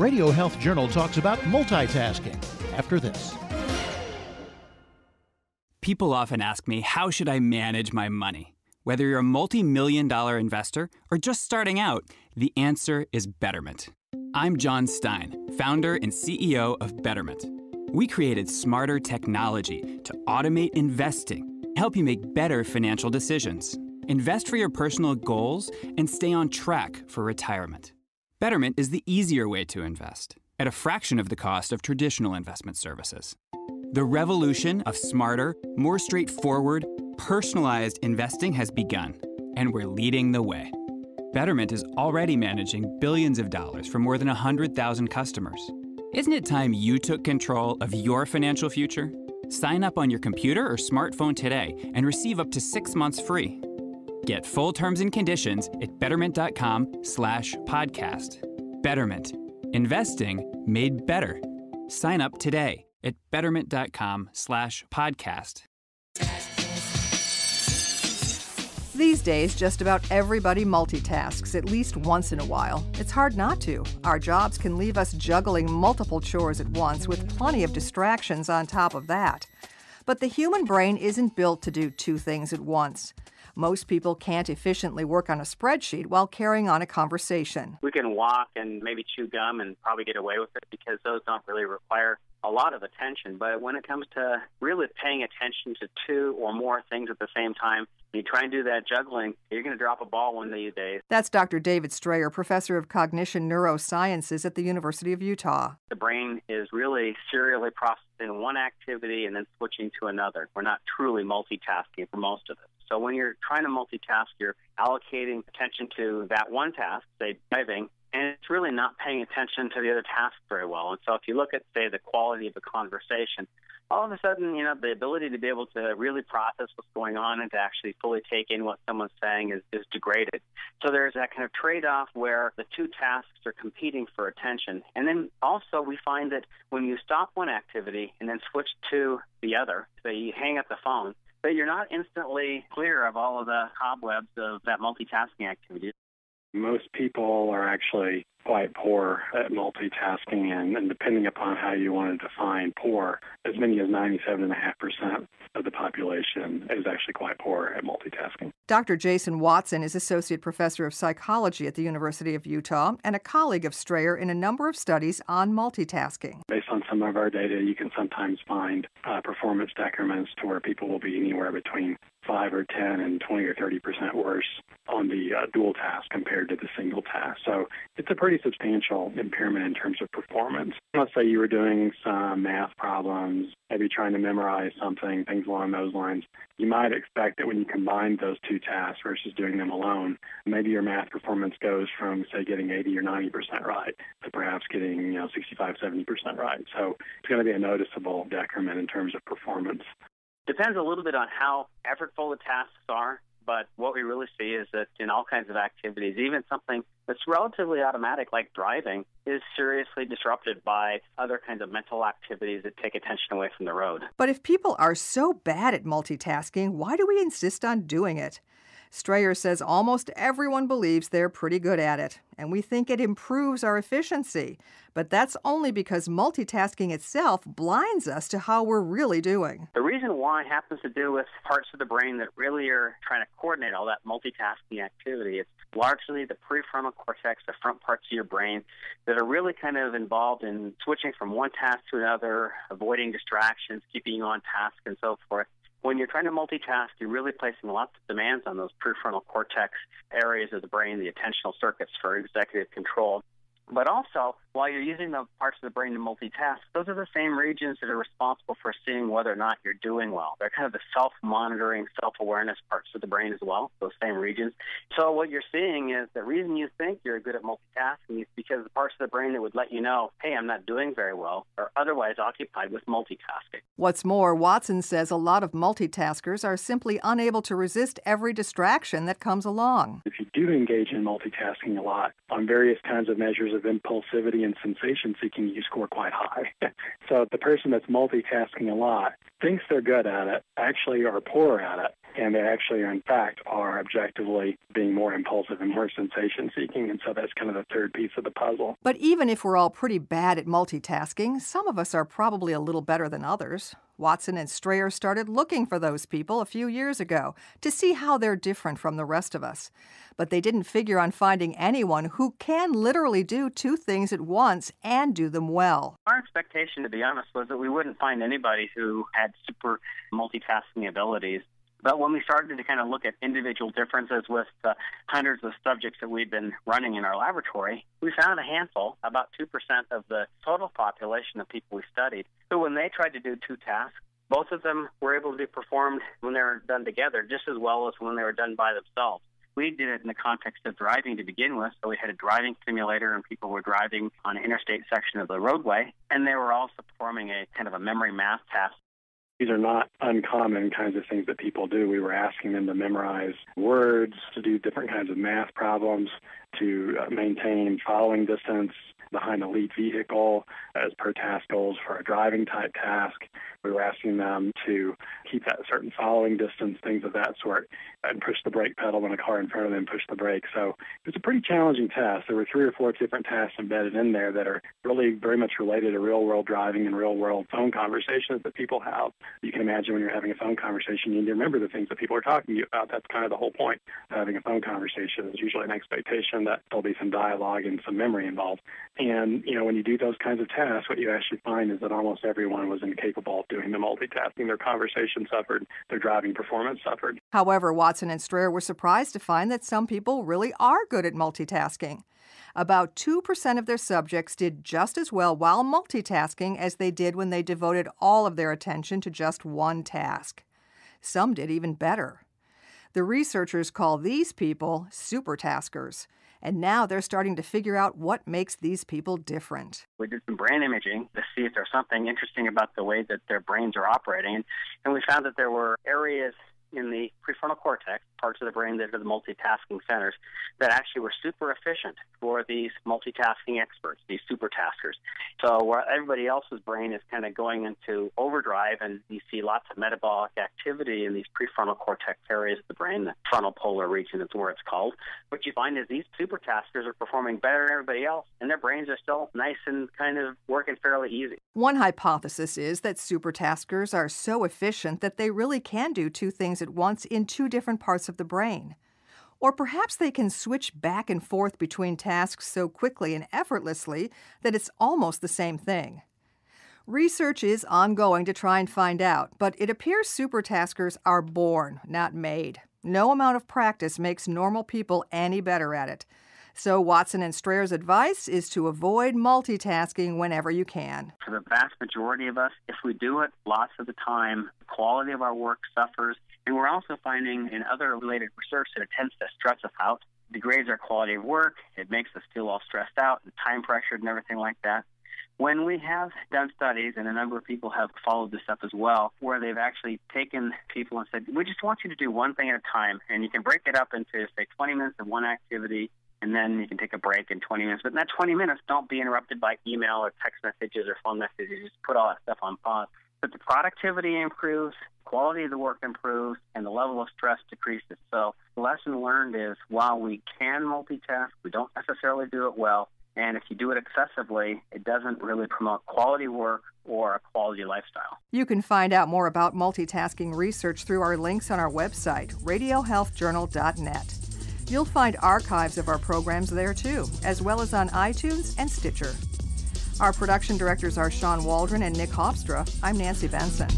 Radio Health Journal talks about multitasking after this. People often ask me, how should I manage my money? Whether you're a multi-million-dollar investor or just starting out, the answer is Betterment. I'm John Stein, founder and CEO of Betterment. We created smarter technology to automate investing, help you make better financial decisions, invest for your personal goals, and stay on track for retirement. Betterment is the easier way to invest, at a fraction of the cost of traditional investment services. The revolution of smarter, more straightforward, personalized investing has begun, and we're leading the way. Betterment is already managing billions of dollars for more than 100,000 customers. Isn't it time you took control of your financial future? Sign up on your computer or smartphone today and receive up to 6 months free. Get full terms and conditions at betterment.com/podcast. Betterment. Investing made better. Sign up today at betterment.com/podcast. These days, just about everybody multitasks at least once in a while. It's hard not to. Our jobs can leave us juggling multiple chores at once with plenty of distractions on top of that. But the human brain isn't built to do two things at once. Most people can't efficiently work on a spreadsheet while carrying on a conversation. We can walk and maybe chew gum and probably get away with it because those don't really require a lot of attention. But when it comes to really paying attention to two or more things at the same time, you try and do that juggling, you're going to drop a ball one of these days. That's Dr. David Strayer, professor of cognition neurosciences at the University of Utah. The brain is really serially processing one activity and then switching to another. We're not truly multitasking for most of it. So when you're trying to multitask, you're allocating attention to that one task, say driving, and it's really not paying attention to the other tasks very well. And so if you look at, say, the quality of a conversation, all of a sudden, the ability to be able to really process what's going on and to actually fully take in what someone's saying is degraded. So there's that kind of trade-off where the two tasks are competing for attention. And then also we find that when you stop one activity and then switch to the other, say you hang up the phone, that you're not instantly clear of all of the cobwebs of that multitasking activity. Most people are actually quite poor at multitasking, and depending upon how you want to define poor, as many as 97.5% of the population is actually quite poor at multitasking. Dr. Jason Watson is Associate Professor of Psychology at the University of Utah and a colleague of Strayer in a number of studies on multitasking. Based on some of our data, you can sometimes find performance decrements to where people will be anywhere between 5 or 10 and 20 or 30% worse on the dual task compared to the single task. So it's a pretty substantial impairment in terms of performance. Let's say you were doing some math problems, maybe trying to memorize something, things along those lines. You might expect that when you combine those two tasks versus doing them alone, maybe your math performance goes from, say, getting 80 or 90% right to perhaps getting 65, 70% right. So it's going to be a noticeable decrement in terms of performance. Depends a little bit on how effortful the tasks are, but what we really see is that in all kinds of activities, even something that's relatively automatic like driving is seriously disrupted by other kinds of mental activities that take attention away from the road. But if people are so bad at multitasking, why do we insist on doing it? Strayer says almost everyone believes they're pretty good at it, and we think it improves our efficiency. But that's only because multitasking itself blinds us to how we're really doing. The reason why happens to do with parts of the brain that really are trying to coordinate all that multitasking activity. It's largely the prefrontal cortex, the front parts of your brain, that are really kind of involved in switching from one task to another, avoiding distractions, keeping you on task, and so forth. When you're trying to multitask, you're really placing lots of demands on those prefrontal cortex areas of the brain, the attentional circuits for executive control. But also, while you're using the parts of the brain to multitask, those are the same regions that are responsible for seeing whether or not you're doing well. They're kind of the self-monitoring, self-awareness parts of the brain as well, those same regions. So what you're seeing is the reason you think you're good at multitasking is because the parts of the brain that would let you know, hey, I'm not doing very well, are otherwise occupied with multitasking. What's more, Watson says a lot of multitaskers are simply unable to resist every distraction that comes along. If you do engage in multitasking a lot on various kinds of measures of impulsivity maybe in sensation seeking you score quite high. So the person that's multitasking a lot thinks they're good at it, actually are poor at it, and they actually, in fact, are objectively being more impulsive and more sensation-seeking, and so that's kind of the third piece of the puzzle. But even if we're all pretty bad at multitasking, some of us are probably a little better than others. Watson and Strayer started looking for those people a few years ago to see how they're different from the rest of us. But they didn't figure on finding anyone who can literally do two things at once and do them well. Our expectation, to be honest, was that we wouldn't find anybody who had super multitasking abilities. But when we started to kind of look at individual differences with the hundreds of subjects that we'd been running in our laboratory, we found a handful, about 2% of the total population of people we studied, who when they tried to do two tasks, both of them were able to be performed when they were done together just as well as when they were done by themselves. We did it in the context of driving to begin with, so we had a driving simulator and people were driving on an interstate section of the roadway, and they were also performing a kind of a memory math task. These are not uncommon kinds of things that people do. We were asking them to memorize words, to do different kinds of math problems, to maintain following distance behind a lead vehicle as per task goals for a driving type task. We were asking them to keep that certain following distance, things of that sort, and push the brake pedal when a car in front of them pushed the brake. So it was a pretty challenging task. There were 3 or 4 different tasks embedded in there that are really very much related to real-world driving and real-world phone conversations that people have. You can imagine when you're having a phone conversation, you need to remember the things that people are talking to you about. That's kind of the whole point of having a phone conversation. There's usually an expectation that there'll be some dialogue and some memory involved. And, when you do those kinds of tasks, what you actually find is that almost everyone was incapable of doing the multitasking. Their conversation suffered, their driving performance suffered. However, Watson and Strayer were surprised to find that some people really are good at multitasking. About 2% of their subjects did just as well while multitasking as they did when they devoted all of their attention to just one task. Some did even better. The researchers call these people supertaskers, and now they're starting to figure out what makes these people different. We did some brain imaging to see if there's something interesting about the way that their brains are operating, and we found that there were areas in the prefrontal cortex, parts of the brain that are the multitasking centers, that actually were super efficient for these multitasking experts, these supertaskers. So where everybody else's brain is kind of going into overdrive, and you see lots of metabolic activity in these prefrontal cortex areas of the brain, the frontal polar region is where it's called, what you find is these supertaskers are performing better than everybody else, and their brains are still nice and kind of working fairly easy. One hypothesis is that supertaskers are so efficient that they really can do two things at once in two different parts of the brain. Or perhaps they can switch back and forth between tasks so quickly and effortlessly that it's almost the same thing. Research is ongoing to try and find out, but it appears supertaskers are born, not made. No amount of practice makes normal people any better at it. So Watson and Strayer's advice is to avoid multitasking whenever you can. For the vast majority of us, if we do it lots of the time, the quality of our work suffers. And we're also finding in other related research that it tends to stress us out, degrades our quality of work, it makes us feel all stressed out and time pressured and everything like that. When we have done studies, and a number of people have followed this up as well, where they've actually taken people and said, we just want you to do one thing at a time, and you can break it up into, say, 20 minutes of one activity, and then you can take a break in 20 minutes. But in that 20 minutes, don't be interrupted by email or text messages or phone messages. Just put all that stuff on pause. But the productivity improves, quality of the work improves, and the level of stress decreases. So the lesson learned is while we can multitask, we don't necessarily do it well. And if you do it excessively, it doesn't really promote quality work or a quality lifestyle. You can find out more about multitasking research through our links on our website, radiohealthjournal.net. You'll find archives of our programs there too, as well as on iTunes and Stitcher. Our production directors are Sean Waldron and Nick Hofstra. I'm Nancy Benson.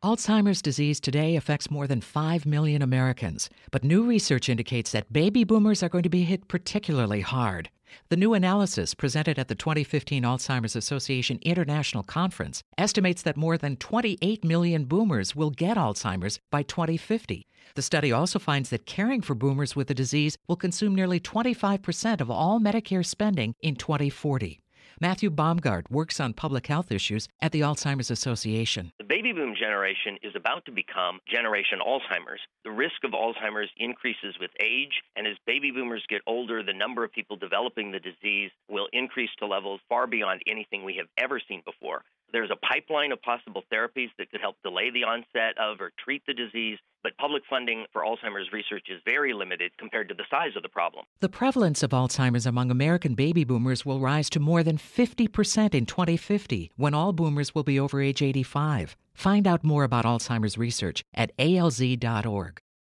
Alzheimer's disease today affects more than 5 million Americans, but new research indicates that baby boomers are going to be hit particularly hard. The new analysis presented at the 2015 Alzheimer's Association International Conference estimates that more than 28 million boomers will get Alzheimer's by 2050. The study also finds that caring for boomers with the disease will consume nearly 25% of all Medicare spending in 2040. Matthew Baumgart works on public health issues at the Alzheimer's Association. The baby boom generation is about to become Generation Alzheimer's. The risk of Alzheimer's increases with age, and as baby boomers get older, the number of people developing the disease will increase to levels far beyond anything we have ever seen before. There's a pipeline of possible therapies that could help delay the onset of or treat the disease, but public funding for Alzheimer's research is very limited compared to the size of the problem. The prevalence of Alzheimer's among American baby boomers will rise to more than 50% in 2050, when all boomers will be over age 85. Find out more about Alzheimer's research at alz.org.